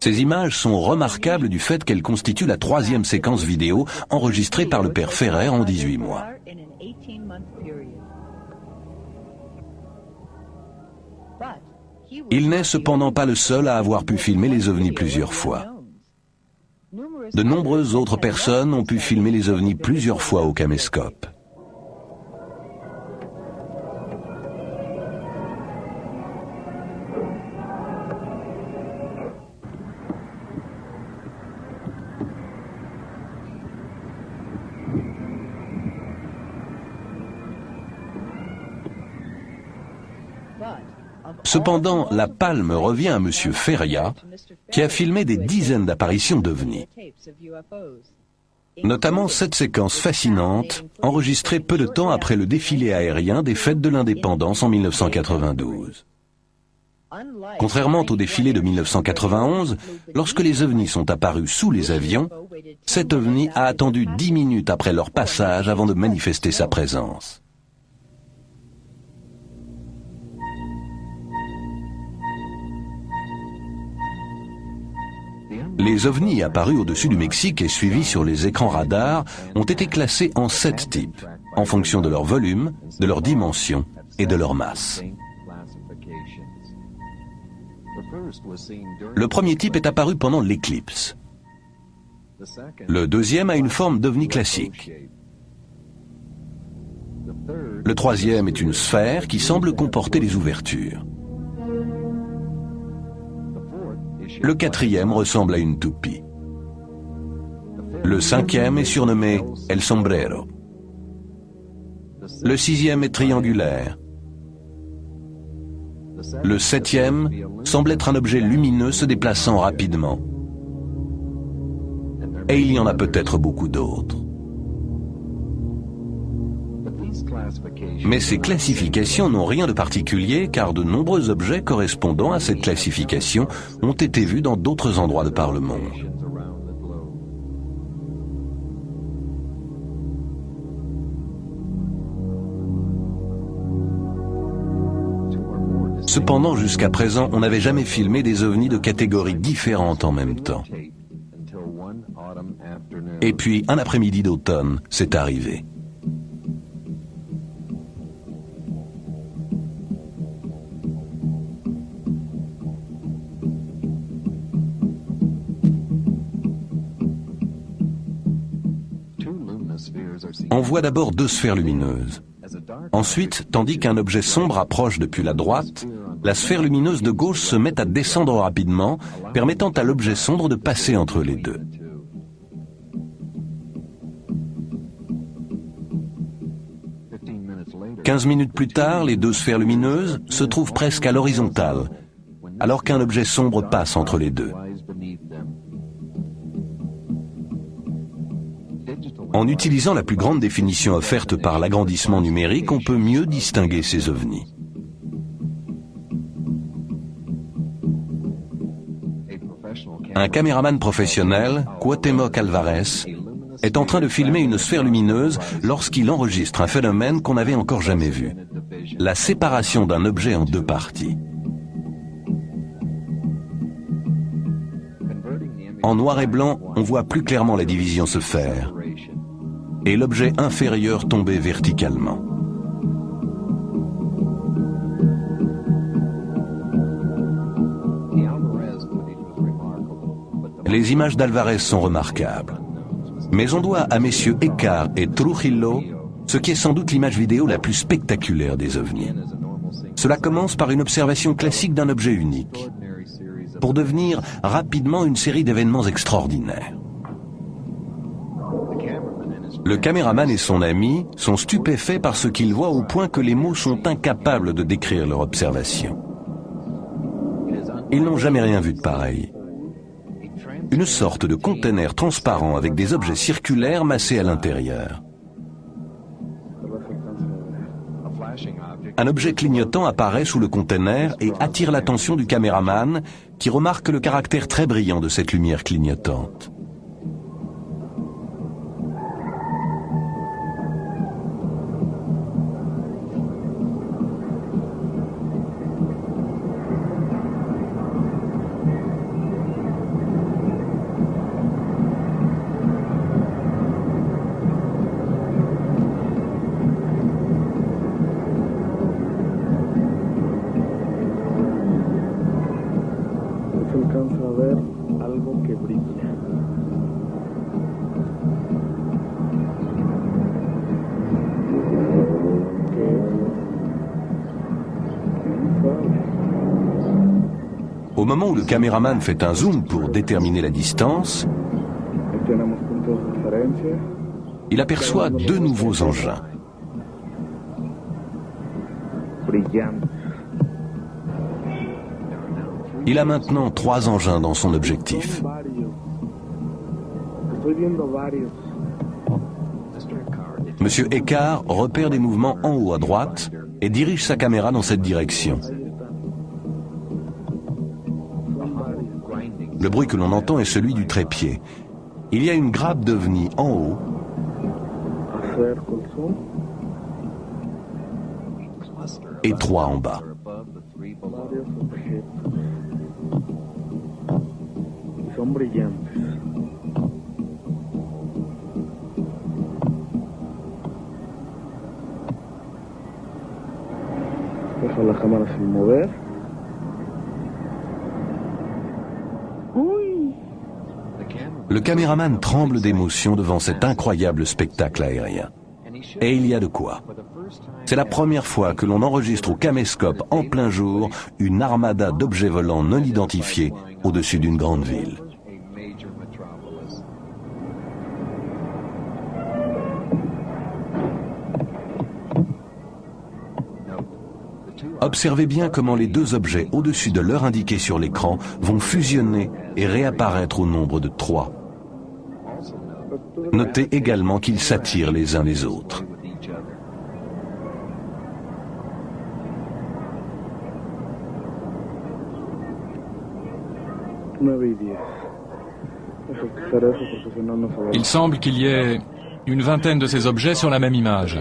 Ces images sont remarquables du fait qu'elles constituent la troisième séquence vidéo enregistrée par le père Ferrer en 18 mois. Il n'est cependant pas le seul à avoir pu filmer les ovnis plusieurs fois. De nombreuses autres personnes ont pu filmer les ovnis plusieurs fois au caméscope. Cependant, la palme revient à M. Feria, qui a filmé des dizaines d'apparitions d'ovnis. Notamment cette séquence fascinante, enregistrée peu de temps après le défilé aérien des Fêtes de l'Indépendance en 1992. Contrairement au défilé de 1991, lorsque les ovnis sont apparus sous les avions, cet ovni a attendu 10 minutes après leur passage avant de manifester sa présence. Les ovnis apparus au-dessus du Mexique et suivis sur les écrans radars ont été classés en 7 types, en fonction de leur volume, de leur dimension et de leur masse. Le premier type est apparu pendant l'éclipse. Le deuxième a une forme d'ovni classique. Le troisième est une sphère qui semble comporter des ouvertures. Le quatrième ressemble à une toupie. Le cinquième est surnommé El Sombrero. Le sixième est triangulaire. Le septième semble être un objet lumineux se déplaçant rapidement. Et il y en a peut-être beaucoup d'autres. Mais ces classifications n'ont rien de particulier car de nombreux objets correspondant à cette classification ont été vus dans d'autres endroits de par le monde. Cependant, jusqu'à présent, on n'avait jamais filmé des ovnis de catégories différentes en même temps. Et puis, un après-midi d'automne, c'est arrivé. On voit d'abord 2 sphères lumineuses. Ensuite, tandis qu'un objet sombre approche depuis la droite, la sphère lumineuse de gauche se met à descendre rapidement, permettant à l'objet sombre de passer entre les deux. « 15 minutes plus tard, les 2 sphères lumineuses se trouvent presque à l'horizontale, alors qu'un objet sombre passe entre les deux. En utilisant la plus grande définition offerte par l'agrandissement numérique, on peut mieux distinguer ces ovnis. Un caméraman professionnel, Cuauhtémoc Alvarez, est en train de filmer une sphère lumineuse lorsqu'il enregistre un phénomène qu'on n'avait encore jamais vu. La séparation d'un objet en 2 parties. En noir et blanc, on voit plus clairement la division se faire. Et l'objet inférieur tomber verticalement. Les images d'Alvarez sont remarquables. Mais on doit à messieurs Écart et Trujillo ce qui est sans doute l'image vidéo la plus spectaculaire des ovnis. Cela commence par une observation classique d'un objet unique, pour devenir rapidement une série d'événements extraordinaires. Le caméraman et son ami sont stupéfaits par ce qu'ils voient au point que les mots sont incapables de décrire leur observation. Ils n'ont jamais rien vu de pareil. Une sorte de conteneur transparent avec des objets circulaires massés à l'intérieur. Un objet clignotant apparaît sous le conteneur et attire l'attention du caméraman qui remarque le caractère très brillant de cette lumière clignotante. alcanza a ver algo que brilla. Au moment où le caméraman fait un zoom pour déterminer la distance, il aperçoit deux nouveaux engins. Il a maintenant 3 engins dans son objectif. Monsieur Eckhart repère des mouvements en haut à droite et dirige sa caméra dans cette direction. Le bruit que l'on entend est celui du trépied. Il y a une grappe d'ovnis en haut et 3 en bas. Deja la cámara sin mover. Le caméraman tremble d'émotion devant cet incroyable spectacle aérien. Et il y a de quoi. C'est la première fois que l'on enregistre au caméscope en plein jour une armada d'objets volants non identifiés au-dessus d'une grande ville. Observez bien comment les deux objets au-dessus de l'heure indiquée sur l'écran vont fusionner et réapparaître au nombre de 3. Notez également qu'ils s'attirent les uns les autres. Il semble qu'il y ait une vingtaine de ces objets sur la même image.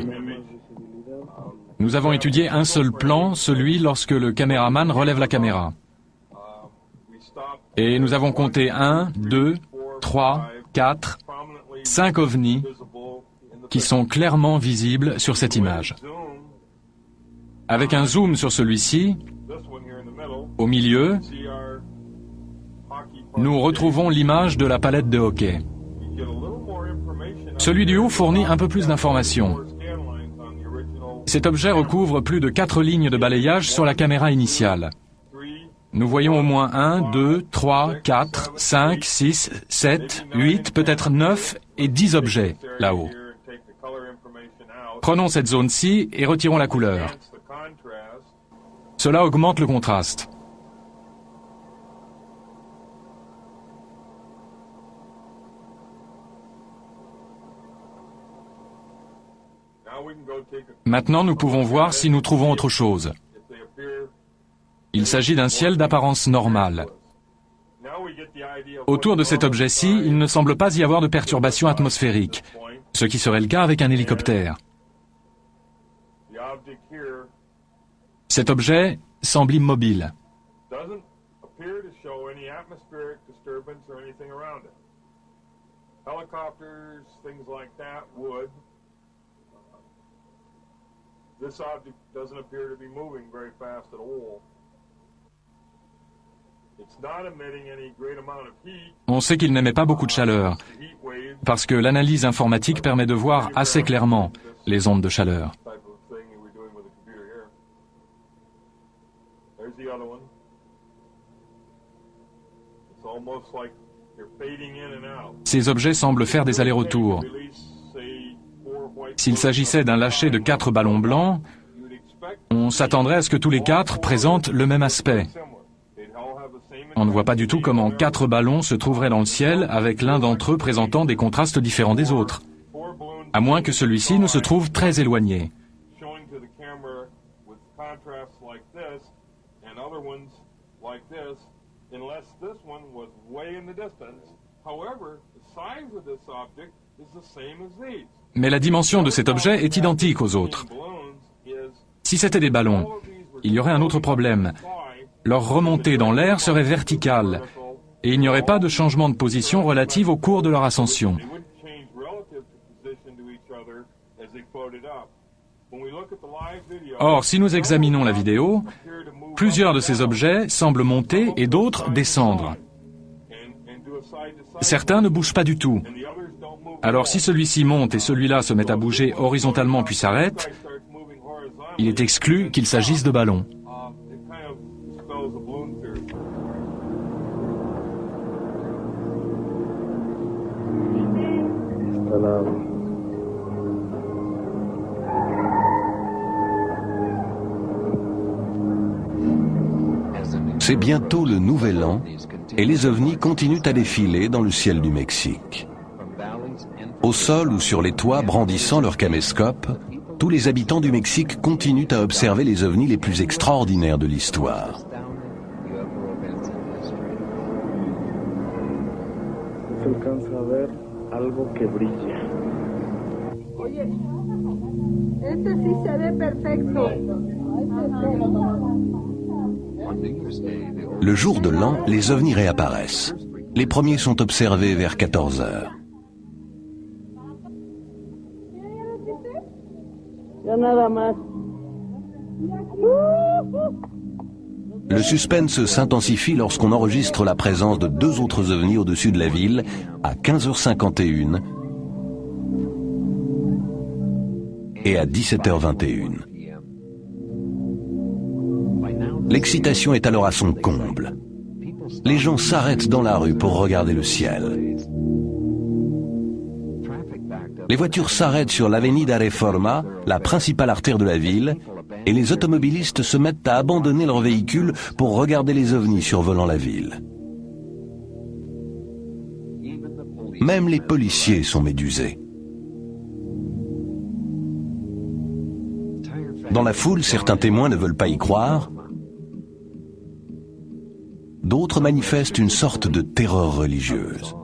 Nous avons étudié un seul plan, celui lorsque le caméraman relève la caméra. Et nous avons compté 1, 2, 3, 4, 5 ovnis qui sont clairement visibles sur cette image. Avec un zoom sur celui-ci, au milieu, nous retrouvons l'image de la palette de hockey. Celui du haut fournit un peu plus d'informations. Cet objet recouvre plus de 4 lignes de balayage sur la caméra initiale. Nous voyons au moins 1, 2, 3, 4, 5, 6, 7, 8, peut-être 9 et 10 objets là-haut. Prenons cette zone-ci et retirons la couleur. Cela augmente le contraste. Maintenant, nous pouvons voir si nous trouvons autre chose. Il s'agit d'un ciel d'apparence normale. Autour de cet objet-ci, il ne semble pas y avoir de perturbations atmosphériques, ce qui serait le cas avec un hélicoptère. Cet objet semble immobile. This object doesn't appear to be moving very fast at all. It's not emitting any great amount of heat. On sait qu'il n'émet pas beaucoup de chaleur, parce que l'analyse informatique permet de voir assez clairement les ondes de chaleur. Ces objets semblent faire des allers-retours. S'il s'agissait d'un lâcher de 4 ballons blancs, on s'attendrait à ce que tous les 4 présentent le même aspect. On ne voit pas du tout comment 4 ballons se trouveraient dans le ciel avec l'un d'entre eux présentant des contrastes différents des autres, à moins que celui-ci ne se trouve très éloigné. Mais la dimension de cet objet est identique aux autres. Si c'était des ballons, il y aurait un autre problème. Leur remontée dans l'air serait verticale et il n'y aurait pas de changement de position relative au cours de leur ascension. Or, si nous examinons la vidéo, plusieurs de ces objets semblent monter et d'autres descendre. Certains ne bougent pas du tout. Alors si celui-ci monte et celui-là se met à bouger horizontalement puis s'arrête, il est exclu qu'il s'agisse de ballons. C'est bientôt le Nouvel An et les ovnis continuent à défiler dans le ciel du Mexique. Au sol ou sur les toits brandissant leurs caméscopes, tous les habitants du Mexique continuent à observer les ovnis les plus extraordinaires de l'histoire. Se alcanza a ver algo que brilla. Oye, este sí se ve perfecto. Le jour de l'an, les ovnis réapparaissent. Les premiers sont observés vers 14 heures. Ya nada más. Le suspense s'intensifie lorsqu'on enregistre la présence de deux autres ovnis au-dessus de la ville à 15h51 et à 17h21. L'excitation est alors à son comble. Les gens s'arrêtent dans la rue pour regarder le ciel. Les voitures s'arrêtent sur l'Avenida Reforma, la principale artère de la ville, et les automobilistes se mettent à abandonner leurs véhicules pour regarder les ovnis survolant la ville. Même les policiers sont médusés. Dans la foule, certains témoins ne veulent pas y croire. D'autres manifestent une sorte de terreur religieuse.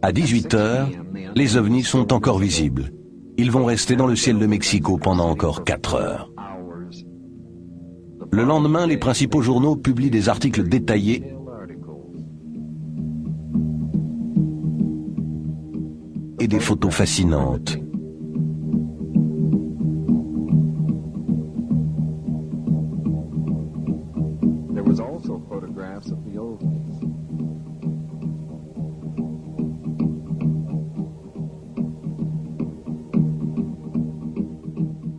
À 18h, les ovnis sont encore visibles. Ils vont rester dans le ciel de Mexico pendant encore 4 heures. Le lendemain, les principaux journaux publient des articles détaillés et des photos fascinantes.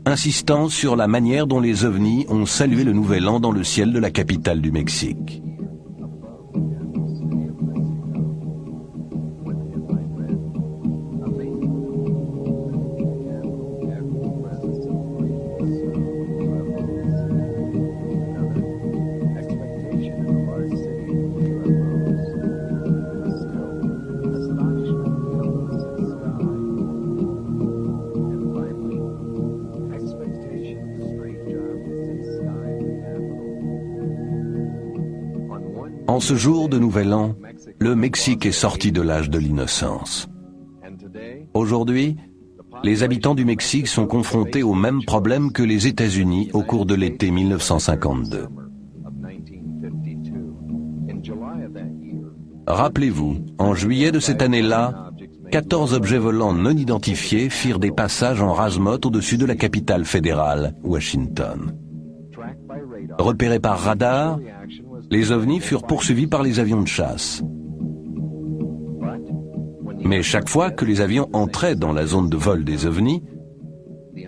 Insistant sur la manière dont les ovnis ont salué le Nouvel An dans le ciel de la capitale du Mexique. En ce jour de Nouvel An, le Mexique est sorti de l'âge de l'innocence. Aujourd'hui, les habitants du Mexique sont confrontés aux mêmes problèmes que les États-Unis au cours de l'été 1952. Rappelez-vous, en juillet de cette année-là, 14 objets volants non identifiés firent des passages en rase-motte au-dessus de la capitale fédérale, Washington. Repérés par radar, les ovnis furent poursuivis par les avions de chasse. Mais chaque fois que les avions entraient dans la zone de vol des ovnis,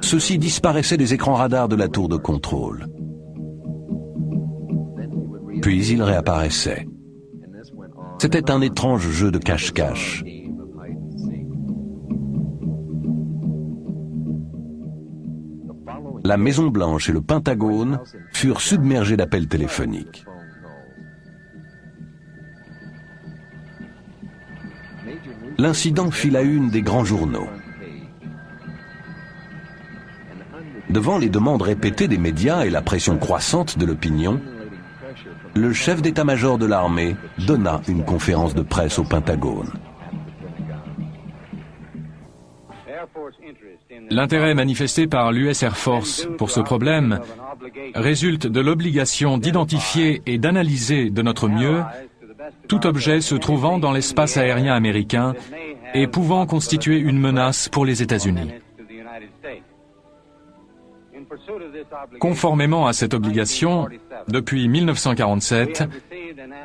ceux-ci disparaissaient des écrans radars de la tour de contrôle. Puis ils réapparaissaient. C'était un étrange jeu de cache-cache. La Maison-Blanche et le Pentagone furent submergés d'appels téléphoniques. L'incident fit la une des grands journaux. Devant les demandes répétées des médias et la pression croissante de l'opinion, le chef d'état-major de l'armée donna une conférence de presse au Pentagone. L'intérêt manifesté par l'US Air Force pour ce problème résulte de l'obligation d'identifier et d'analyser de notre mieux tout objet se trouvant dans l'espace aérien américain et pouvant constituer une menace pour les États-Unis. Conformément à cette obligation, depuis 1947,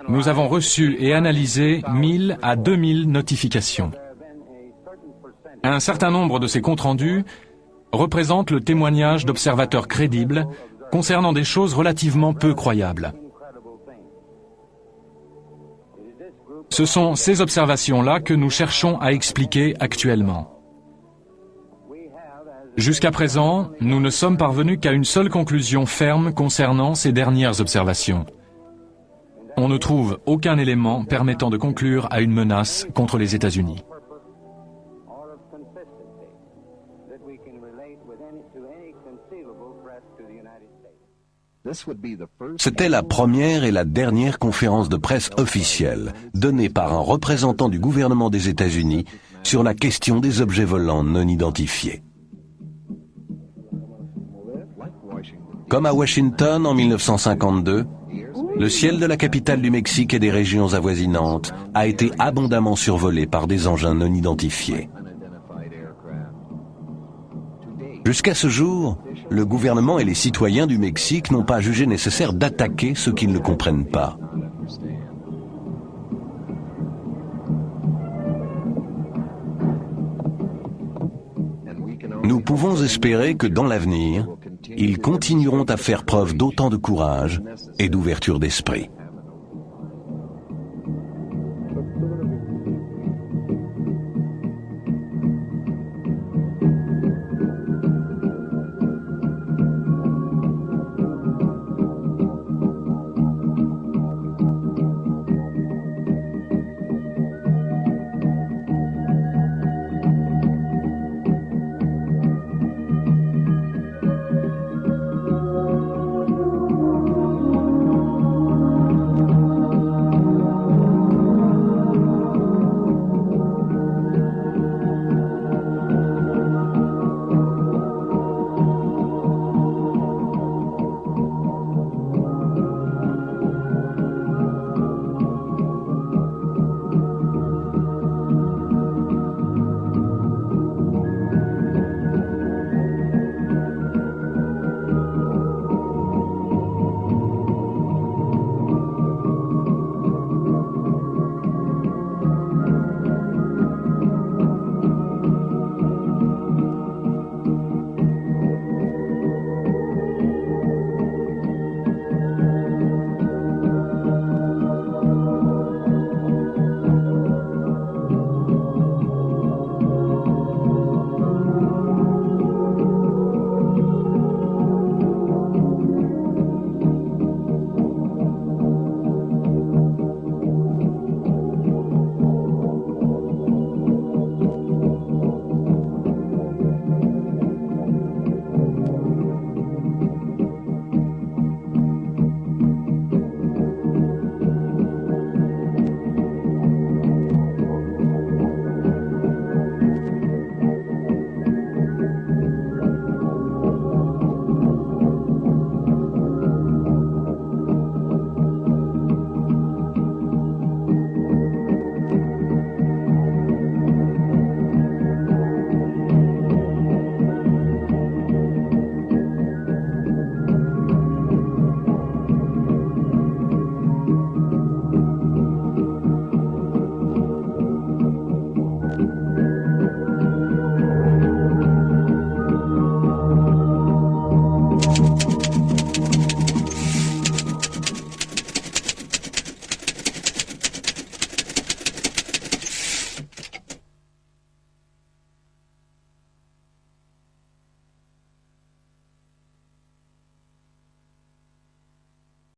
nous avons reçu et analysé 1000 à 2000 notifications. Un certain nombre de ces comptes rendus représentent le témoignage d'observateurs crédibles concernant des choses relativement peu croyables. Ce sont ces observations-là que nous cherchons à expliquer actuellement. Jusqu'à présent, nous ne sommes parvenus qu'à une seule conclusion ferme concernant ces dernières observations. On ne trouve aucun élément permettant de conclure à une menace contre les États-Unis. C'était la première et la dernière conférence de presse officielle donnée par un représentant du gouvernement des États-Unis sur la question des objets volants non identifiés. Comme à Washington en 1952, le ciel de la capitale du Mexique et des régions avoisinantes a été abondamment survolé par des engins non identifiés. Jusqu'à ce jour, le gouvernement et les citoyens du Mexique n'ont pas jugé nécessaire d'attaquer ceux qui ne le comprennent pas. Nous pouvons espérer que dans l'avenir, ils continueront à faire preuve d'autant de courage et d'ouverture d'esprit.